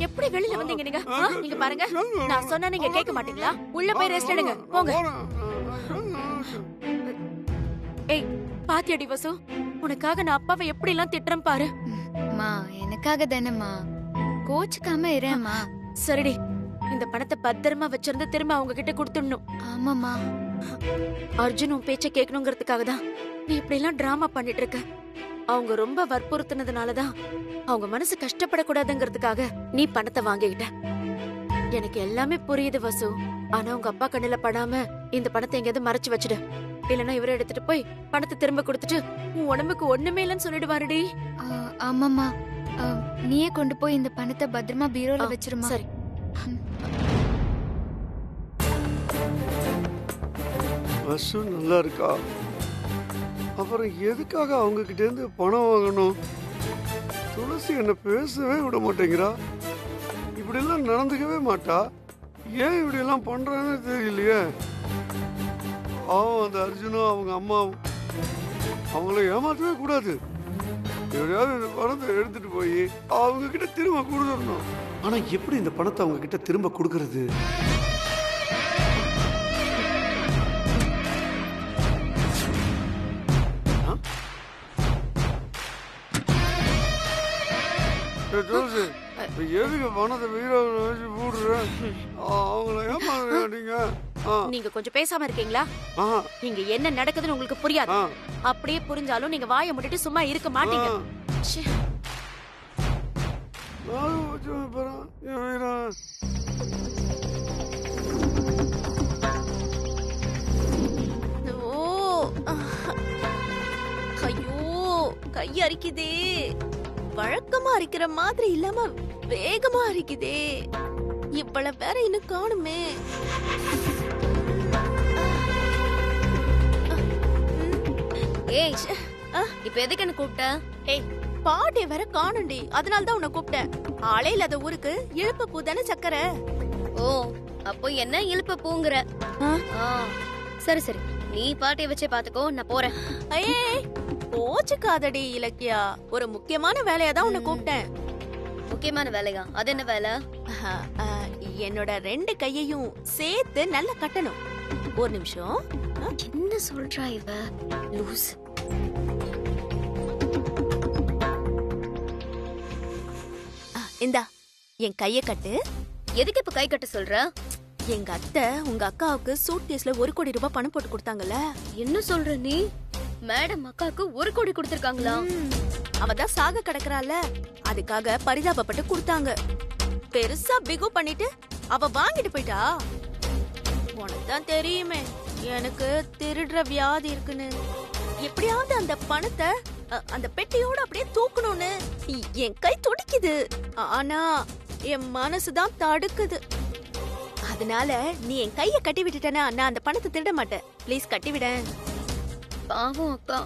எப்படி வெளியில வந்தீங்க நீங்க நீங்க பாருங்க, நான் சொன்னா நீங்க கேட்க மாட்டீங்களா? உள்ள போய் ரெஸ்ட் எடுங்க, போங்க. ஏய் பாத்தியடி வசு, உனக்காக நான் அப்பாவை எப்படி எல்லாம் திட்டுறேன் பாரு. மா எனக்காக தானேம்மா, கோச்சுக்காம இருமா. சரிடி, இந்த பணத்தை பத்திரமா வச்சிருந்து திரும்ப அவங்க கிட்ட கொடுத்துடணும். ஆமாமா. அர்ஜுன் உன் பேச்ச கேட்கணுங்கிறதுக்காக தான் நீ இப்படி எல்லாம் டிராமா பண்ணிட்டு இருக்க. அவங்க ரொம்ப வற்புறுத்தினதுனாலதான், அவங்க மனசு கஷ்டப்படக்கூடாதுங்கிறதுக்காக நீ பணத்தை வாங்கிக்கிட்ட. எனக்கு எல்லாமே புரியுது வசு. ஆனா உங்க அப்பா கண்ணுல படாம இந்த பணத்தை எங்கேயாவது மறைச்சு வச்சுடு. இல்லன்னா இவரை எடுத்துட்டு போய் பணத்தை திரும்ப கொடுத்துட்டு உன் உடம்புக்கு ஒண்ணுமே இல்லைன்னு சொல்லிடுவாருடி. ஆமாமா, நீயே கொண்டு போய் இந்த பணத்தை பத்திரமா பீரோல வச்சிருமா. சரி. வசு நல்லா இருக்கா? அப்புறம் எதுக்காக அவங்க கிட்ட இருந்து பணம் வாங்கணும்? துளசி என்ன பேசவே விட மாட்டேங்கிறா. இப்படி எல்லாம் நடந்துக்கவே மாட்டா. ஏன் இப்படி எல்லாம் பண்றான்னு தெரியலையே. அவன் அந்த அர்ஜுனும் அவங்க அம்மாவும் அவங்கள ஏமாற்றவே கூடாது. எப்படியாவது இந்த பணத்தை எடுத்துட்டு போய் அவங்க கிட்ட திரும்ப கொடுத்துடணும். ஆனா எப்படி இந்த பணத்தை அவங்க கிட்ட திரும்ப கொடுக்கறது? எதுக்கு பணத்தை வீராவில் வச்சு போடுறேன்? அவங்கள ஏமாறீங்க. நீங்க கொஞ்சம் பேசாம இருக்கீங்களா? இங்க என்ன நடக்குதுன்னு உங்களுக்கு புரியாது. அப்படியே புரிஞ்சாலும் நீங்க வாயை மூடிட்டு சும்மா இருக்க மாட்டீங்க. ஐயோ, கை அரிக்குதே. வழக்கமா அரிக்கிற மாதிரி இல்லாம வேகமா அரிக்குதே. இப்பள வேற இன்னும் காணுமே. ஏய், இப்ப எதுக்கு என்ன கூப்பிட்ட? ஏய், பாட்டி வேற காணுண்டி, அதனாலதான் உன்னை கூப்பிட்டேன். ஆளே இல்லாத ஊருக்கு இழுப்பு பூ தானே சக்கரை. ஓ, அப்போ என்ன இழுப்பு பூங்குற? சரி சரி, நீ பாட்டிய வச்சே பாத்துக்கோ, நான் போறேன். ஏய், போச்சுக்காதடி இலக்கியா, ஒரு முக்கியமான வேலையா தான் உன்னை கூப்பிட்டேன். முக்கியமான வேலையா? அது என்ன வேலை? என்னோட 2 கையையும் சேர்த்து நல்லா கட்டணும். ஒரு நிமிஷம். என்ன சொல்றா இவ லூஸ்? இந்தா என் கைய கட்டு. எதுக்கு இப்ப கை கட்ட சொல்ற? எங்க அத்தை உங்க அக்காவுக்கு சூட்கேஸ்ல 1 கோடி ரூபாய் பணம் போட்டு கொடுத்தாங்கல்ல. என்ன சொல்ற நீ? மேடம் அக்காவுக்கு 1 கோடி கொடுத்திருக்காங்களா? அவதான் சாக கிடக்குறாள், அதுக்காக பரிதாபப்பட்டு கொடுத்தாங்க. பெருசா பிகு பண்ணிட்டு அவ வாங்கிட்டு போயிட்டா. உனக்குதான் தெரியுமே எனக்கு திருடுற வியாதி இருக்குன்னு. எப்படியாவது அந்த பணத்தை அந்த பெட்டியோட அப்படியே தூக்கணும்னு என் கை துடிக்குது. ஆனா என் மனசுதான் தடுக்குது. அதனால நீ என் கைய கட்டி விட்டுட்டனா நான் அந்த பணத்தை திருட மாட்டேன். ப்ளீஸ் கட்டி விட. பாவம் அக்கா,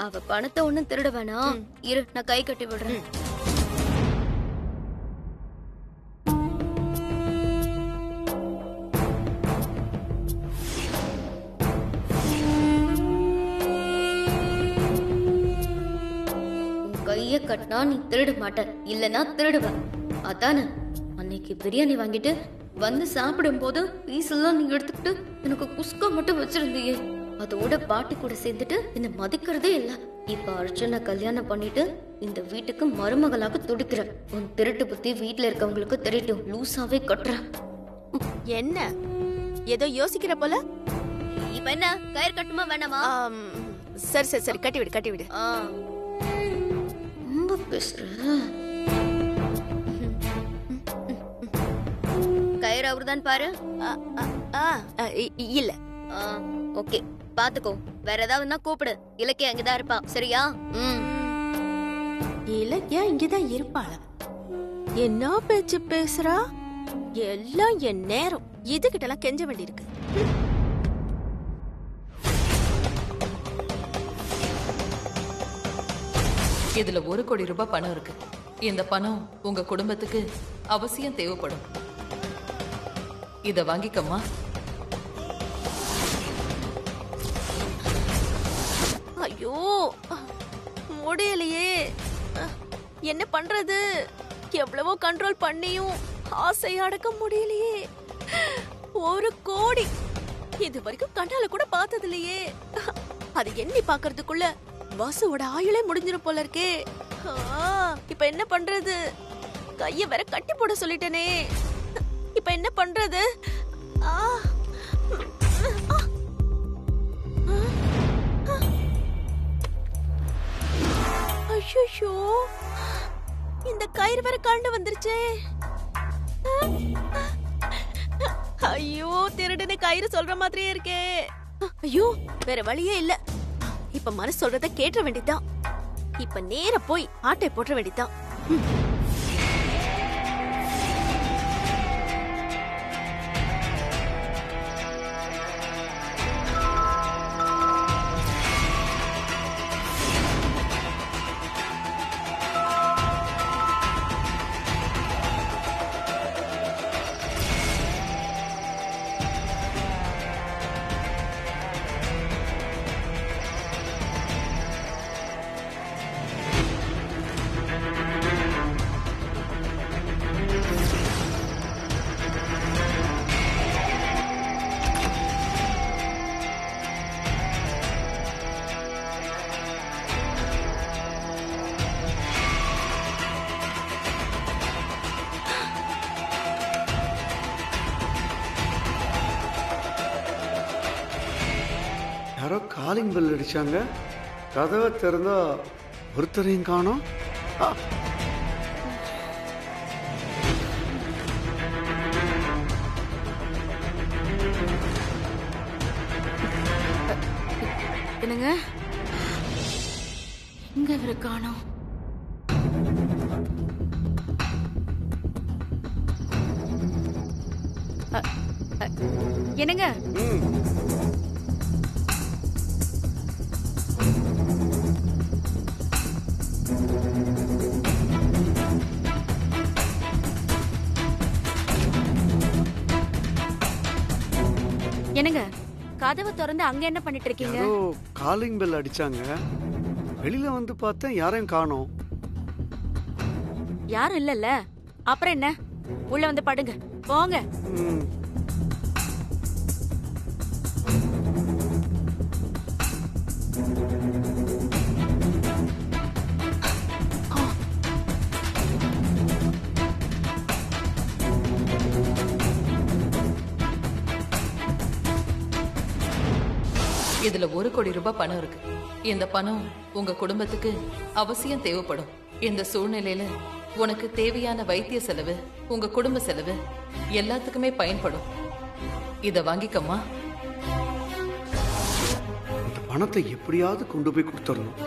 அவ பணத்தை ஒண்ணும் திருட வேணாம். இரு, நான் கை கட்டி விடுறேன். கைய கட்டினா நீ திருட மாட்ட, இல்லனா திருடுவ. அதானே அன்னைக்கு பிரியாணி வாங்கிட்டு வந்து சாப்பிடும் போது பீஸ் எல்லாம் நீ எடுத்துக்கிட்டு எனக்கு குஸ்கா மட்டும் வச்சிருந்தீங்க. அதோட பாட்டி கூட சேர்ந்துட்டு என்ன மதிக்கிறதே இல்ல. இப்ப அர்ஜுன கல்யாணம் பண்ணிட்டு இந்த வீட்டுக்கு மருமகளாக துடிக்கிற. உன் திருட்டு புத்தி வீட்டுல இருக்கவங்களுக்கு தெரியட்டும். லூசாவே கட்டுற. என்ன ஏதோ யோசிக்கிற போல. இப்ப என்ன கயிறு கட்டுமா வேணாமா? சரி சரி சரி, கட்டி விடு கட்டி விடு. ரொம்ப பேசுற. கயிறு அவருதான் பாரு. இல்ல. ஓகே, பாத்துக்கோ. வேற ஏதாவதுன்னா கூப்பிடு. இலக்கியா அங்கதான் இருப்பா, சரியா? இலக்கியா இங்கதான் இருப்பாளா? என்ன பேச்சு பேசுறா? எல்லாம் என் நேரம். இதுகிட்ட எல்லாம் கெஞ்ச வேண்டியிருக்கு. இதுல 1 கோடி ரூபாய் பணம் இருக்கு. இந்த பணம் உங்க குடும்பத்துக்கு அவசியம் தேவைப்படும். இத வாங்கிக்கம்மா. ஐயோ, முடியலையே. என்ன பண்றது? எவ்வளவோ கண்ட்ரோல் பண்ணியும் ஆசை அடக்க முடியலையே. 1 கோடி இது வரைக்கும் கண்ணால கூட பார்த்தது இல்லையே. அது எண்ணி பாக்குறதுக்குள்ள வாசுவோட ஆயுளே முடிஞ்சிரும் போல இருக்கே. இப்ப என்ன பண்றது? கைய வேற கட்டி போட சொல்லிட்டேனே. இப்ப என்ன பண்றது? ஐயோ, இந்த கயிறு வேற கண்டு வந்துருச்சே. ஐயோ, திருடனே கயிறு சொல்ற மாதிரியே இருக்கே. ஐயோ, வேற வழியே இல்ல. இப்ப மனசு சொல்றத கேட்ட வேண்டியதான். இப்ப நேர போய் ஆட்டை போட்ட வேண்டியதான். யாரோ காலிங் பெல் அடிச்சாங்க. கதவை திறந்தா ஒருத்தரையும் காணோம். என்னங்க, எங்க இவரை காணோம்? என்னங்க, என்னங்க, கதவை திறந்து அங்க என்ன பண்ணிட்டு இருக்கீங்க? யாரோ காலிங் பெல் அடிச்சாங்க. வெளியில வந்து பார்த்தேன், யாரையும் காணோம். யாரும் இல்லல்ல, அப்புறம் என்ன? உள்ள வந்து படுங்க, போங்க. ம். இதுல 1 கோடி ரூபாய் பணம் இருக்கு. இந்த பணம் உங்க குடும்பத்துக்கு அவசியம் தேவைப்படும். இந்த சூழ்நிலையில உனக்கு தேவையான வைத்திய செலவு, உங்க குடும்ப செலவு எல்லாத்துக்குமே பயன்படும். இத வாங்கிக்கம்மா. இந்த பணத்தை எப்படியாவது கொண்டு போய் கொடுத்துடணும்.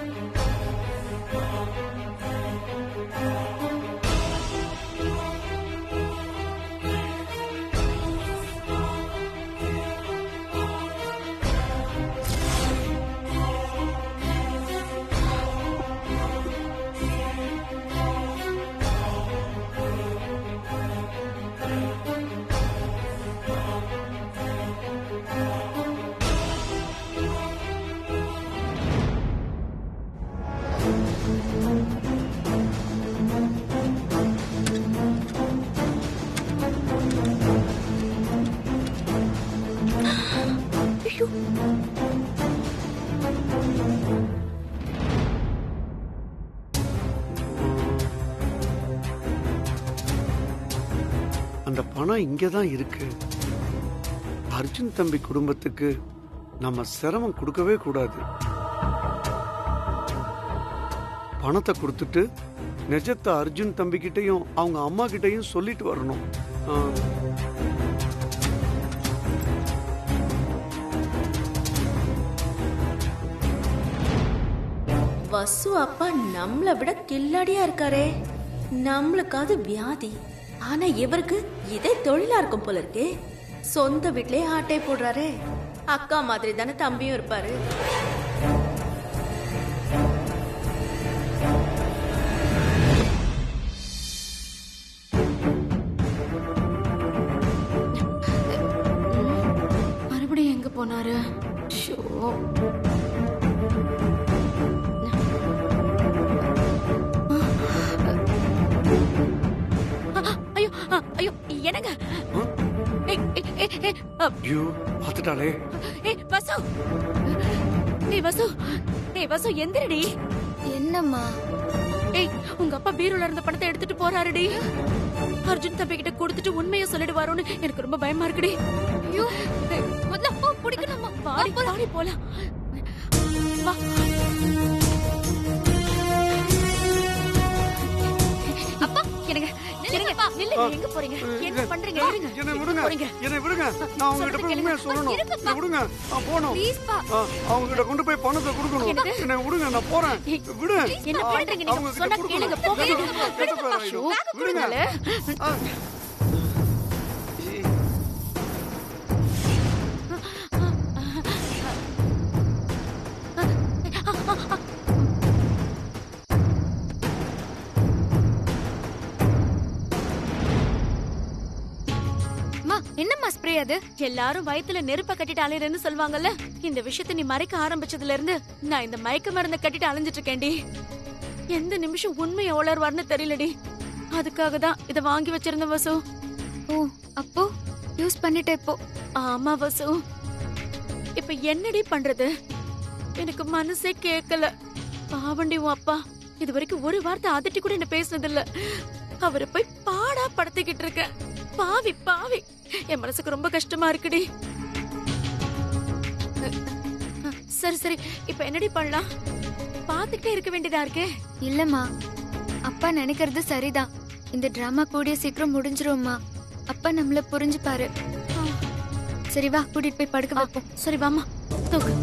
அந்த பணம் இங்கதான் இருக்கு. அர்ஜுன் தம்பி குடும்பத்துக்கு நம்ம சிரமம் கொடுக்கவே கூடாது. பணத்தை கொடுத்துட்டு நிஜத்தை அர்ஜுன் தம்பி கிட்டையும் அவங்க அம்மா கிட்டையும் சொல்லிட்டு வரணும். வசு அப்பா நம்மளை விட கில்லாடியா இருக்காரே. நம்மளுக்காவது வியாதி, ஆனா இவருக்கு இதே தொழிலா இருக்கும் போல இருக்கே. சொந்த வீட்லயே ஆட்டை போடுறாரே. அக்கா மாதிரி தானே தம்பியும் இருப்பாரு. மறுபடியும் எங்க போனாரு? ஷோ. ஐயோ என்னங்க ஏய், ஏய், ஏய், ஏய், ஐயோ பார்த்துட்டாளே. ஏய், வசு ஏய் வசு எந்திரடி. என்னம்மா? ஏய் உங்க அப்பா பீரோல இருந்த பணத்தை எடுத்துட்டு போறாருடி. அர்ஜுன் தம்பி கிட்ட கொடுத்துட்டு உண்மையை சொல்லிடுவாரோன்னு எனக்கு ரொம்ப பயமா இருக்குடி. ஐயோ, முதல்ல போ, பிடிக்கணும்மா. பாடி பாடி போலாம். வா. அப்பா எனக்கு நில்லுங்கப்பா. நில்லு, எங்க போறீங்க? என்ன பண்றீங்க? இருங்க. என்னை விடுங்க, போறீங்க. என்னை விடுங்க. நான் அவங்க கிட்ட போய் உண்மையை சொல்லணும். என்னை விடுங்க, நான் போகணும். ப்ளீஸ்ப்பா. அவங்க கிட்ட கொண்டு போய் பணத்தை கொடுக்கணும். என்னை விடுங்க, நான் போறேன். விடு. என்ன பண்றீங்க? அவங்க நீங்க கிட்ட சொன்னா கொடுக்கணும். கேளுங்க, போங்க. கெட்ட பேர் ஆயிடும். விடுங்க. ஆ. அம்மா, என்னம்மா ஸ்ப்ரே அது? எல்லாரும் வயித்துல நெருப்ப கட்டிட்டு அலையறேன்னு சொல்வாங்கல்ல. இந்த விஷயத்தை நீ மறைக்க ஆரம்பிச்சதுல இருந்து நான் இந்த மயக்க மருந்த கட்டிட்டு அலைஞ்சிட்டு இருக்கேன்டி. எந்த நிமிஷம் உண்மையை உளர்வார்னு தெரியலடி. அதுக்காக தான் இத வாங்கி வச்சிருந்த வசு. ஓ, அப்போ யூஸ் பண்ணிட்டே இப்போ. ஆமா வசு. இப்ப என்னடி பண்றது? எனக்கு மனசே கேட்கல. பாவண்டி உன் அப்பா இது வரைக்கும் ஒரு வார்த்தை அதட்டி கூட என்ன பேசுனது இல்ல. அவரை போய் பாடா படுத்திக்கிட்டு இருக்க. பாவி பாவி, என் மனசுக்கு ரொம்ப கஷ்டமா இருக்குடி. சரி சரி, இப்ப என்னடி பண்ணலாம்? பாத்துக்கிட்டே இருக்க வேண்டியதா இருக்கே. இல்லம்மா, அப்பா நினைக்கிறது சரிதான். இந்த டிராமா கூடிய சீக்கிரம் முடிஞ்சிரும்மா. அப்பா நம்மள புரிஞ்சுப்பாரு. சரி வா, கூட்டிட்டு போய் படுக்க வைப்போம். சரி வாமா, தூக்கு.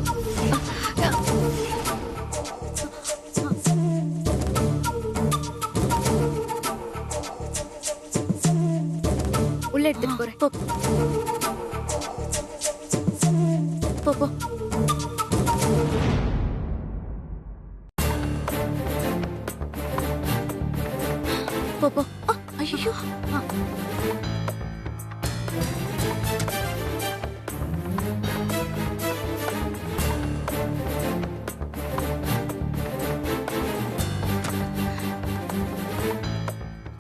உள்ள எடுத்துட்டு போறேன். போ போ போ. போ போ. ஐயோ.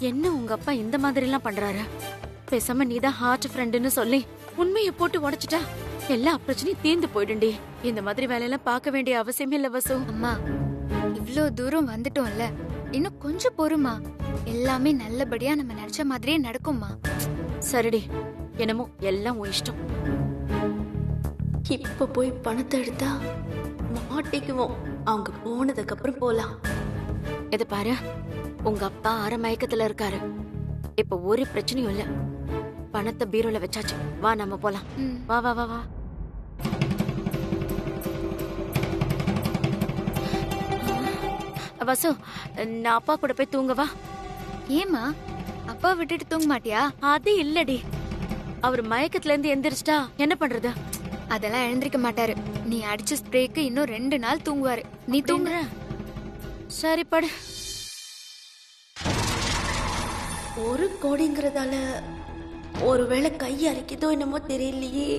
என்ன உங்க அப்பா இந்த மாதிரி எல்லாம் பண்றாரு? பேசாம நீதான் ஹார்ட் ஃப்ரெண்டுன்னு சொல்லி உண்மையை போட்டு உடைச்சிட்டா எல்லா பிரச்சனையும் தீர்ந்து போயிடுண்டி. இந்த மாதிரி வேலையெல்லாம் பார்க்க வேண்டிய அவசியமே இல்ல வசு. அம்மா, இவ்ளோ தூரம் வந்துட்டோம்ல, இன்னும் கொஞ்சம் பொறுமா. எல்லாமே நல்லபடியா நம்ம நினைச்ச மாதிரியே நடக்கும்மா. சரிடி, என்னமோ எல்லாம் உன் இஷ்டம். இப்ப போய் பணத்தை எடுத்தா மாட்டிக்குவோம். அவங்க போனதுக்கு அப்புறம் போலாம். இத பாரு, உங்க அப்பா அரை மயக்கத்துல இருக்காரு. இப்ப ஒரு பிரச்சனையும் இல்ல. பணத்தை பீரோல வச்சாச்சு. வா நம்ம போலாம். ம். வா வா வா வா. வசு, நான் அப்பா கூட போய் தூங்கவா? ஏம்மா, அப்பா விட்டுட்டு தூங்க மாட்டியா? அது இல்லடி, அவர் மயக்கத்துல இருந்து எந்திரிச்சிட்டா என்ன பண்றது? அதெல்லாம் எழுந்திருக்க மாட்டாரு. நீ அடிச்ச ஸ்ப்ரேக்கு இன்னும் 2 நாள் தூங்குவாரு. நீ தூங்குற. சரி படு. 1 கோடிங்கிறதால ஒருவேளை கை அரைக்குதோ என்னமோ தெரியலையே.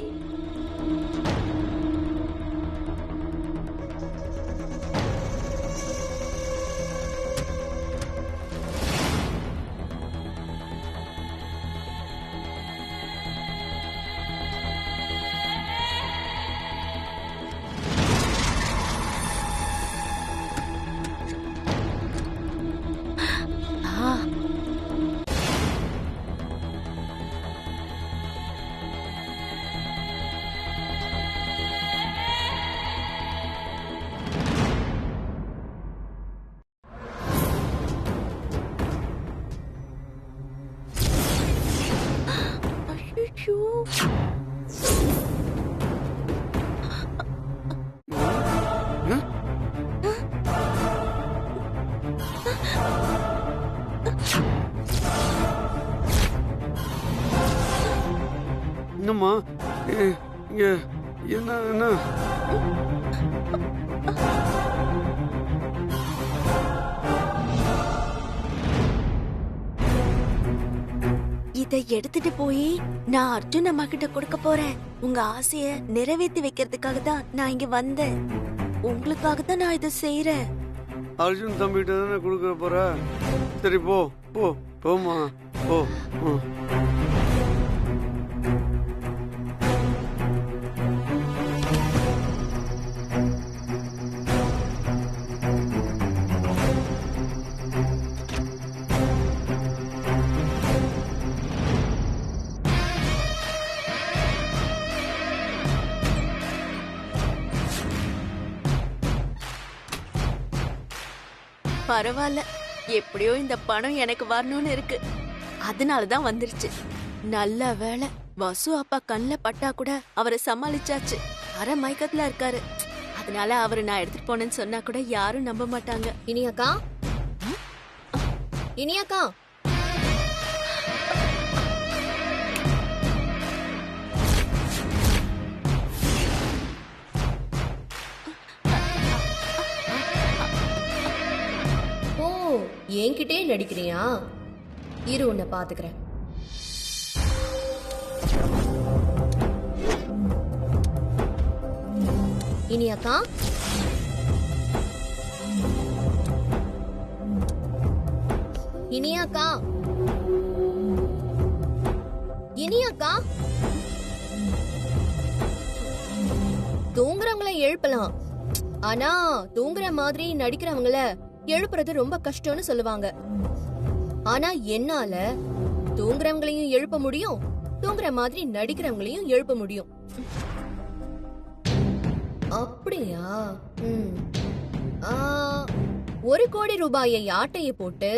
ஐயோ, என்னம்மா இங்க என்ன என்ன? இதை எடுத்துட்டு போய் நான் அர்ஜுன் அம்மா கிட்ட கொடுக்க போறேன். உங்க ஆசைய நிறைவேற்றி வைக்கிறதுக்காக தான் நான் இங்க வந்தேன். உங்களுக்காக தான் நான் இதை செய்யறேன். அர்ஜுன் தம்பிகிட்ட தானே கொடுக்க போற? சரி போ போ போமா. ஓ ம். பரவாயில்ல, எப்படியோ இந்த பணம் எனக்கு வரணும்னு இருக்கு. அதனாலதான் வந்துருச்சு. நல்ல வேளை வசு அப்பா கண்ணுல பட்டா கூட அவரை சமாளிச்சாச்சு. அரை மயக்கத்துல இருக்காரு. அதனால அவரை நான் எடுத்துட்டு போனேன்னு சொன்னா கூட யாரும் நம்ப மாட்டாங்க. இனியாக்கா, இனியாக்கா, ஓ என்கிட்டே நடிக்கிறியா? இரு உன்னை பாத்துக்கிறேன். இனியாக்கா, இனியாக்கா, இனியாக்கா, தூங்குறவங்களை எழுப்பலாம், ஆனா தூங்குற மாதிரி நடிக்கிறவங்கள எழுப்புறது ரொம்ப கஷ்டம்னு சொல்லுவாங்க. ஆனா என்னால தூங்குறவங்களையும் எழுப்ப முடியும், தூங்குற மாதிரி நடிக்கிறவங்களையும் எழுப்ப முடியும். அப்படியா? ஆ, 1 கோடி ரூபாயை ஆட்டையை போட்டு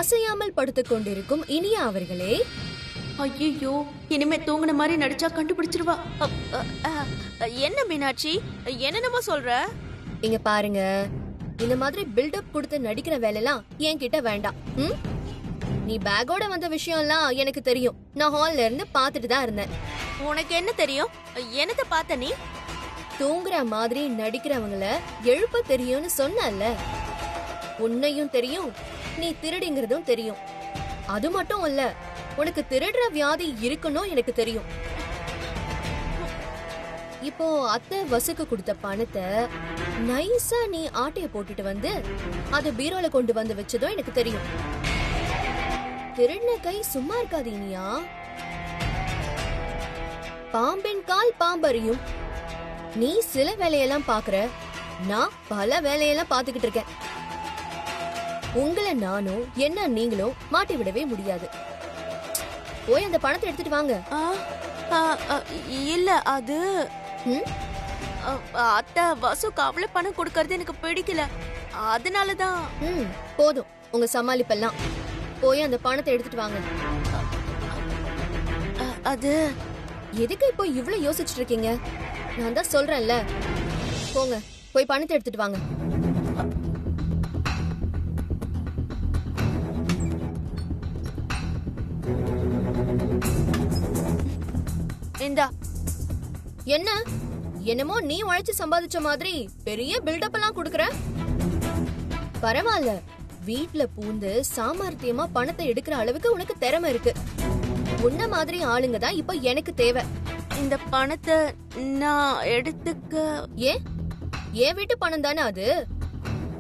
அசையாமல் படுத்துக் கொண்டிருக்கும் இனியா அவர்களே. ஐயோ, இனிமே தூங்குன மாதிரி நடிச்சா கண்டுபிடிச்சிருவா. என்ன மீனாட்சி, என்னென்னமோ சொல்ற? இங்க பாருங்க, இந்த மாதிரி பில்டப் கொடுத்து நடிக்கிற வேலைலாம் என்கிட்ட வேண்டாம். நீ பேக்கோட வந்த விஷயம்லாம் எனக்கு தெரியும். நான் ஹால்ல இருந்து பாத்துட்டு தான் இருந்தேன். உனக்கு என்ன தெரியும்? என்னத்த பார்த்த நீ? தூங்குற மாதிரி நடிக்கிறவங்கள எழுப்ப தெரியும்னு சொன்னல. உன்னையும் தெரியும், நீ திருடிங்கிறதும் தெரியும். அது மட்டும் இல்ல, உனக்கு திருடுற வியாதி இருக்கணும் எனக்கு தெரியும். இப்போ அத்தை வசுக்கு கொடுத்த பணத்தை நைஸா நீ ஆட்டைய போட்டுட்டு வந்து அது பீரோல கொண்டு வந்து வச்சதும் எனக்கு தெரியும். திருடின கை சும்மா இருக்காது இனியா. பாம்பின் கால் பாம்பறியும். நீ சில வேலையெல்லாம் பாக்குற, நான் பல வேலையெல்லாம் பாத்துக்கிட்டு இருக்கேன். உங்களை நானும் என்ன நீங்களும் மாட்டி விடவே முடியாது. போய் அந்த பணத்தை எடுத்துட்டு வாங்க. இல்ல, அது அத்தை வசுக்கு அவ்வளவு பணம் கொடுக்கறது எனக்கு பிடிக்கல. அதனாலதான். போதும் உங்க சமாளிப்பெல்லாம். போய் அந்த பணத்தை எடுத்துட்டு வாங்க. அது எதுக்கு இப்போ இவ்வளவு யோசிச்சுட்டு இருக்கீங்க? நான் தான் சொல்றேன்ல, போங்க போய் பணத்தை எடுத்துட்டு வாங்க. இந்தா. என்ன என்னமோ நீ உழைச்சு சம்பாதிச்ச மாதிரி பெரிய பில்டப் எல்லாம் குடுக்கற? பரவாயில்ல, வீட்ல பூந்து சாமர்த்தியமா பணத்தை எடுக்கிற அளவுக்கு உனக்கு திறமை இருக்கு. உன்ன மாதிரி ஆளுங்க தான் இப்ப எனக்கு தேவை. இந்த பணத்தை நான் எடுத்துக்க. ஏன் வீட்டு பணம் தானே அது.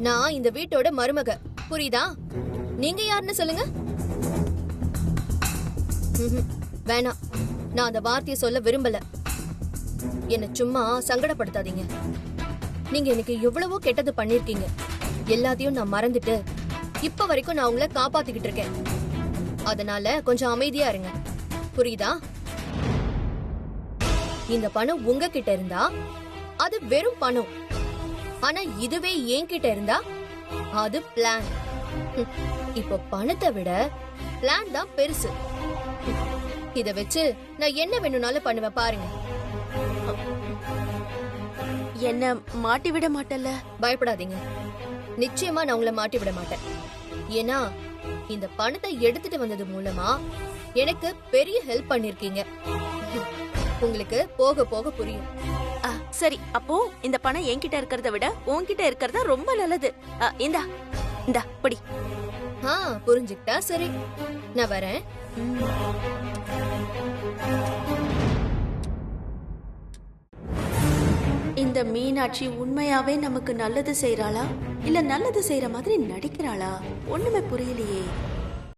நான் இந்த வீட்டோட மருமக, புரியுதா? நீங்க யாருன்னு சொல்லுங்க. வேணாம், நான் அந்த வார்த்தையை சொல்ல விரும்பல. என்ன சும்மா சங்கடப்படுத்தாதீங்க. நீங்க எனக்கு எவ்வளவோ கெட்டது பண்ணிருக்கீங்க. எல்லாத்தையும் நான் மறந்துட்டு இப்ப வரைக்கும் நான் உங்களை காப்பாத்திக்கிட்டு இருக்கேன். அதனால கொஞ்சம் அமைதியா இருங்க, புரியுதா? இந்த பணம் உங்ககிட்ட இருந்தா அது வெறும் பணம். ஆனா இதுவே என்கிட்ட இருந்தா அது பிளான். இப்ப பணத்தை விட பிளான் தான் பெருசு. இத வச்சு நான் என்ன வேணும்னாலும் பண்ணுவேன், பாருங்க. என்ன மாட்டி விட மாட்டல? பயப்படாதீங்க, நிச்சயமா நான் உங்களை மாட்டி விட மாட்டேன். ஏன்னா இந்த பணத்தை எடுத்துட்டு வந்தது மூலமா எனக்கு பெரிய ஹெல்ப் பண்ணிருக்கீங்க. உங்களுக்கு போக போக புரியும். சரி, அப்போ இந்த பணம் என்கிட்ட இருக்கிறத விட உன்கிட்ட இருக்கிறதா ரொம்ப நல்லது. இந்தா இந்தா படி. புரிஞ்சுக்கிட்டா சரி, நான் வரேன். இந்த மீனாட்சி உண்மையாவே நமக்கு நல்லது செய்யறாளா இல்ல நல்லது செய்யற மாதிரி நடிக்கிறாளா? ஒண்ணுமே புரியலையே.